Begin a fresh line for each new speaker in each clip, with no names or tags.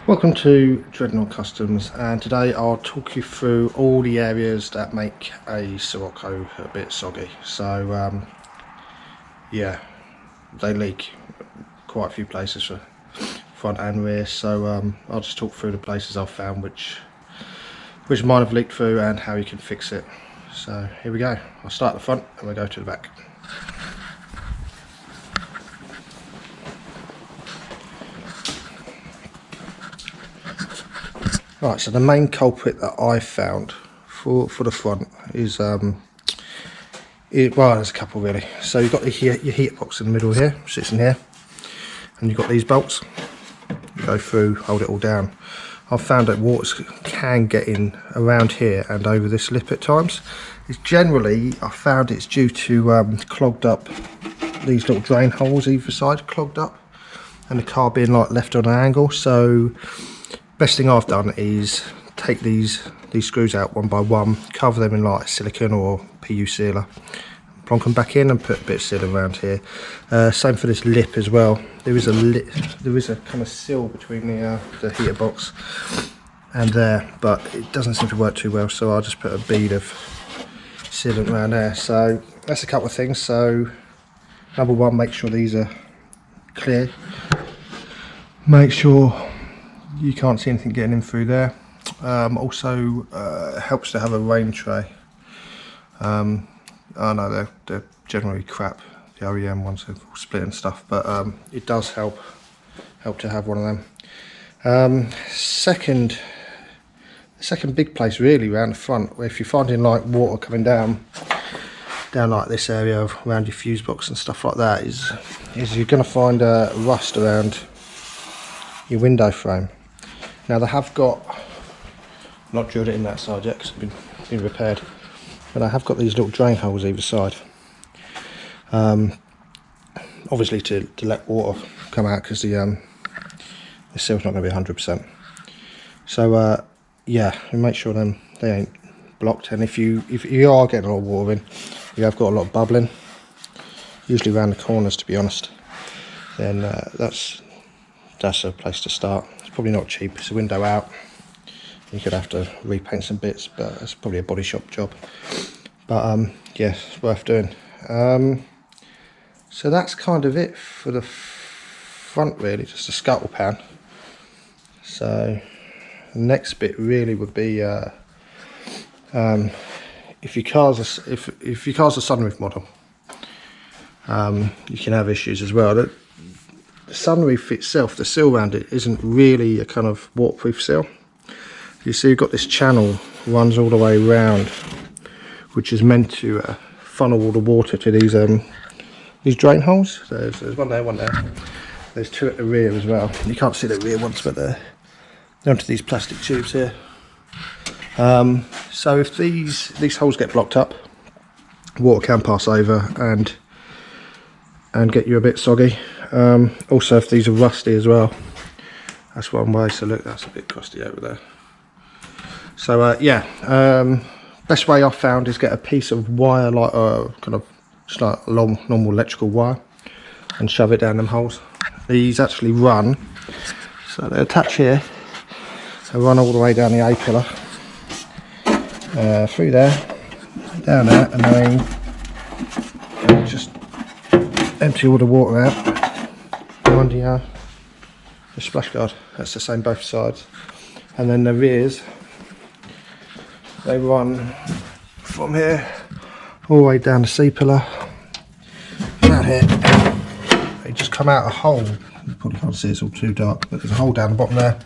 Welcome to Dreadnought Customs, and today I'll talk you through all the areas that make a Scirocco a bit soggy. So yeah, they leak quite a few places for front and rear, so I'll just talk through the places I've found which mine have leaked through and how you can fix it. So here we go. I'll start at the front and we'll go to the back. Right, so the main culprit that I found for the front is well, there's a couple really. So you've got your heat box in the middle here, sits in here, and you've got these bolts. You go through, hold it all down. I've found that water can get in around here and over this lip at times. It's generally, I found it's due to clogged up, these little drain holes either side clogged up, and the car being like left on an angle. So best thing I've done is take these screws out one by one, cover them in like silicone or PU sealer, plonk them back in and put a bit of sealer around here. Same for this lip as well. There is a kind of seal between the heater box and there, but it doesn't seem to work too well, so I'll just put a bead of sealant around there. So that's a couple of things. So number one, make sure these are clear. Make sure you can't see anything getting in through there. Also helps to have a rain tray. I know they're generally crap, the OEM ones are split and stuff, but it does help to have one of them. Second big place really around the front, where if you're finding like water coming down like this area around your fuse box and stuff like that, is you're going to find rust around your window frame. Now they have got, not drilled it in that side yet because it's been repaired, but I have got these little drain holes either side. Obviously to let water come out, because the seal's not going to be 100%. So yeah, and make sure they ain't blocked. And if you are getting a lot of water in, you have got a lot of bubbling, usually around the corners to be honest, then that's a place to start. It's probably not cheap, it's a window out, you could have to repaint some bits, but it's probably a body shop job. But yeah, it's worth doing. So that's kind of it for the front really, just a scuttle pan. So the next bit really would be if your car's a sunroof model, you can have issues as well. The sunroof itself, the seal around it isn't really a kind of waterproof seal. You see you've got this channel runs all the way around, which is meant to funnel all the water to these drain holes. There's one there, one there. There's two at the rear as well. You can't see the rear ones, but they're onto these plastic tubes here. So if these holes get blocked up, water can pass over and get you a bit soggy. Also if these are rusty as well, that's one way. So look, that's a bit crusty over there. So yeah, best way I've found is get a piece of wire, like kind of just like a long normal electrical wire, and shove it down them holes. These actually run, so they attach here, they run all the way down the A pillar, through there, down there, and then just empty all the water out behind the splash guard. That's the same both sides. And then the rears, they run from here all the way down the C pillar, down here. They just come out a hole. You probably can't see, it's all too dark, but there's a hole down the bottom there.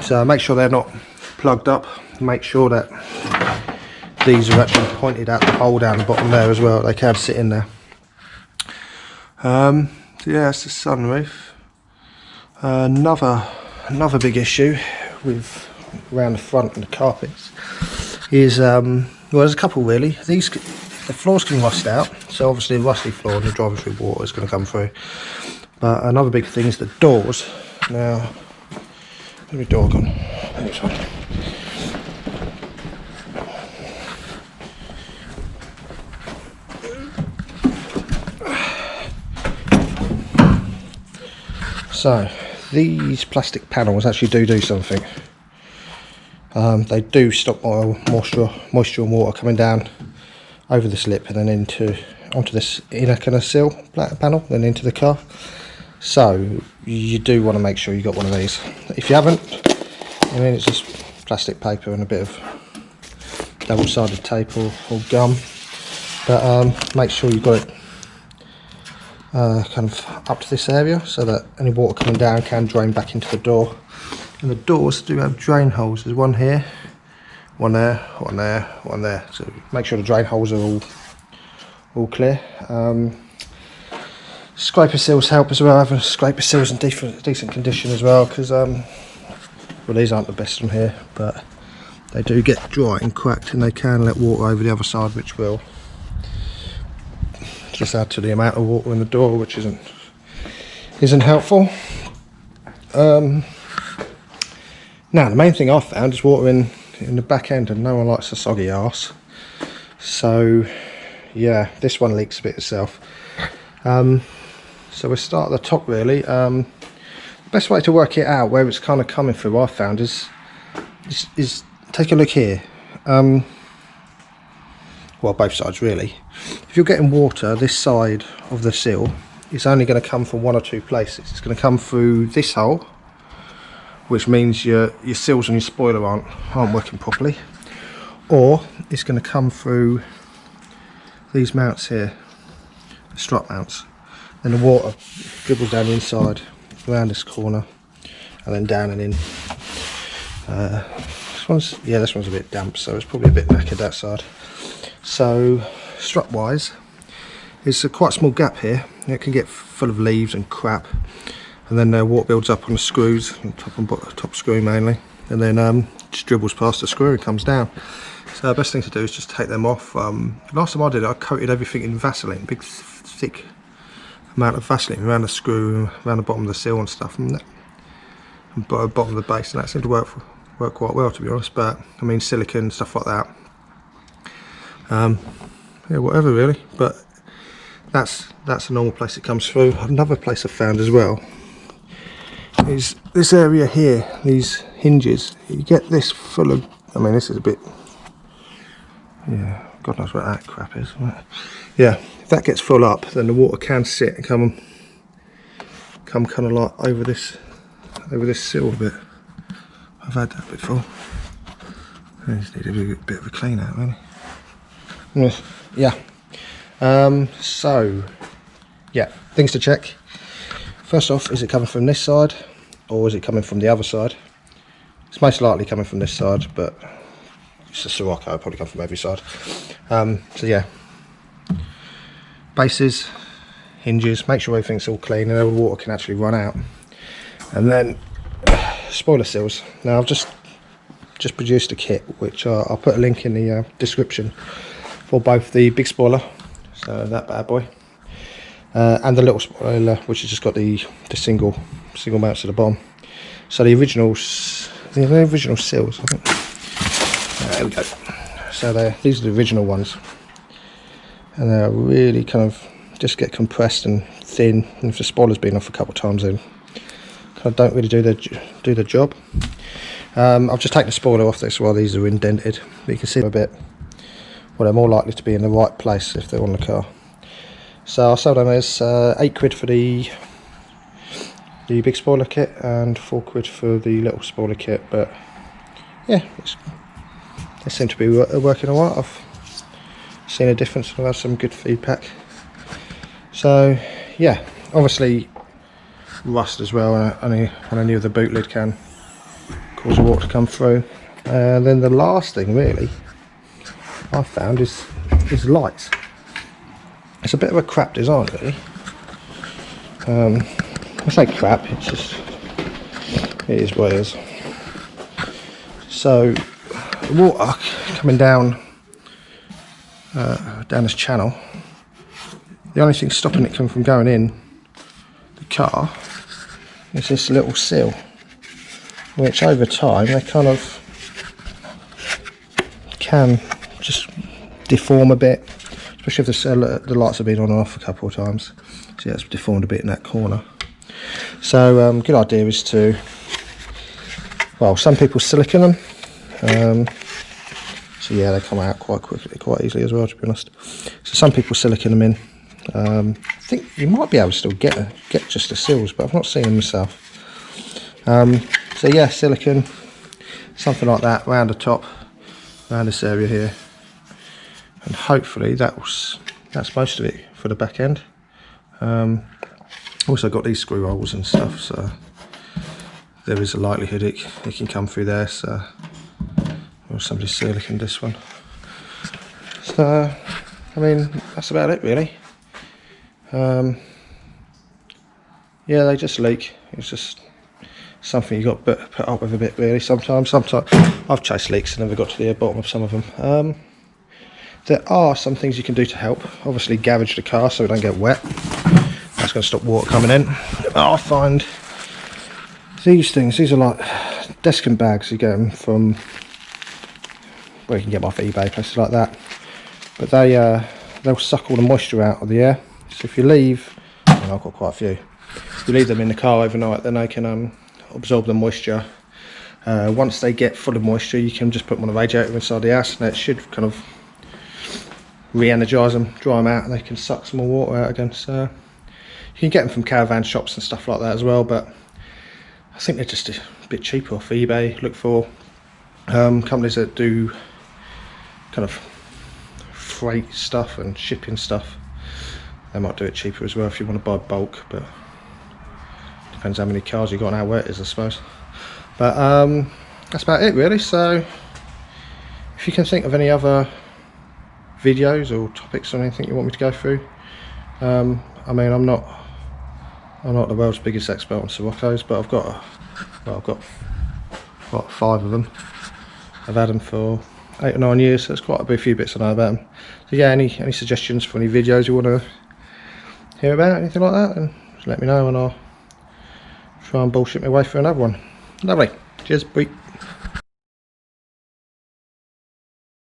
So make sure they're not plugged up. Make sure that these are actually pointed at the hole down the bottom there as well. They can sit in there. So yeah, that's the sunroof. Another big issue with around the front and the carpets is well, there's a couple really. The floors can rust out, so obviously a rusty floor and the driving through water is going to come through. But another big thing is the doors. Now, where's my door gone? This one. So these plastic panels actually do something. They do stop moisture and water coming down over the slip and then onto this inner kind of sill panel, then into the car. So you do want to make sure you got one of these. If you haven't, I mean, it's just plastic paper and a bit of double-sided tape or gum, but make sure you've got it kind of up to this area so that any water coming down can drain back into the door. And the doors do have drain holes. There's one here, one there, one there, one there. So make sure the drain holes are all clear. Scraper seals help as well. Having scraper seals in decent condition as well, because well, these aren't the best on here, but they do get dry and cracked, and they can let water over the other side, which will just add to the amount of water in the door, which isn't helpful. Now the main thing I've found is water in the back end, and no one likes a soggy arse. So yeah, this one leaks a bit itself. So we'll start at the top really. The best way to work it out where it's kind of coming through, I've found, is take a look here. Well, both sides really. If you're getting water this side of the sill, it's only going to come from one or two places. It's going to come through this hole, which means your sills and your spoiler aren't working properly, or it's going to come through these mounts here, the strut mounts. Then the water dribbles down the inside, around this corner, and then down and in. This one's a bit damp, so it's probably a bit knackered that side. So strut wise, it's a quite small gap here. It can get full of leaves and crap, and then water builds up on the screws, top screw mainly, and then just dribbles past the screw and comes down. So the best thing to do is just take them off. Last time I did it, I coated everything in Vaseline, big thick amount of Vaseline around the screw, around the bottom of the sill and stuff, and bottom of the base, and that seemed to work quite well, to be honest. But I mean, silicone stuff like that, yeah, whatever really. But that's a normal place it comes through. Another place I've found as well is this area here, these hinges. You get this full of, I mean, this is a bit, yeah, God knows what that crap is. Yeah, if that gets full up, then the water can sit and come kind of like over this sill a bit. I've had that before. I just need a bit of a clean out, really. Yeah. So yeah, things to check. First off, is it coming from this side or is it coming from the other side? It's most likely coming from this side, but it's a Scirocco, it'll probably come from every side. So yeah, bases, hinges, make sure everything's all clean and all the water can actually run out. And then spoiler seals. Now I've just produced a kit, which I'll put a link in the description, for both the big spoiler, so that bad boy, and the little spoiler, which has just got the single mounts at the bottom. So the original seals, I think. There we go. So these are the original ones, and they're really kind of just get compressed and thin. And if the spoiler's been off a couple of times, then kind of don't really do the job. I've just taken the spoiler off this while these are indented. But you can see a bit. Well, they're more likely to be in the right place if they're on the car. So I sold them as £8 for the big spoiler kit and £4 for the little spoiler kit. But yeah, they seem to be working alright. I've seen a difference and I've had some good feedback. So yeah, obviously rust as well on any of the boot lid can cause the water to come through. And then the last thing really I found is lights. It's a bit of a crap design really. I say crap, it's just, it is what it is. So the water coming down this channel, the only thing stopping it from going in the car is this little sill, which over time they kind of can just deform a bit, especially if the lights have been on and off a couple of times. So yeah, it's deformed a bit in that corner. So good idea is to, well, some people silicone them, so yeah, they come out quite quickly, quite easily as well, to be honest. So some people silicone them in. I think you might be able to still get just the seals, but I've not seen them myself. So yeah, silicone, something like that, round the top, around this area here, and hopefully that's most of it for the back end. Also got these screw holes and stuff, so there is a likelihood it can come through there. So, or somebody siliconed this one. So I mean, that's about it really. Yeah, they just leak. It's just something you got to put up with a bit really. Sometimes I've chased leaks and never got to the bottom of some of them. There are some things you can do to help. Obviously garage the car so it don't get wet. That's going to stop water coming in. I find these things, these are like desking bags. You get them from, well, you can get them off eBay, places like that. But they'll suck all the moisture out of the air. So if you leave, and I've got quite a few, if you leave them in the car overnight, then they can absorb the moisture. Once they get full of moisture, you can just put them on the radiator inside the house, and it should kind of re-energise them, dry them out, and they can suck some more water out again. So you can get them from caravan shops and stuff like that as well, but I think they're just a bit cheaper off eBay. Look for companies that do kind of freight stuff and shipping stuff. They might do it cheaper as well if you want to buy bulk, but depends how many cars you got and how wet it is, I suppose. But that's about it really. So if you can think of any other videos or topics or anything you want me to go through, I mean, I'm not the world's biggest expert on Siroccos, but I've got what, 5 of them. I've had them for 8 or 9 years, so there's quite a few bits I know about them. So yeah, any suggestions for any videos you want to hear about, anything like that, then just let me know and I'll try and bullshit my way through another one. Lovely. Cheers, bye.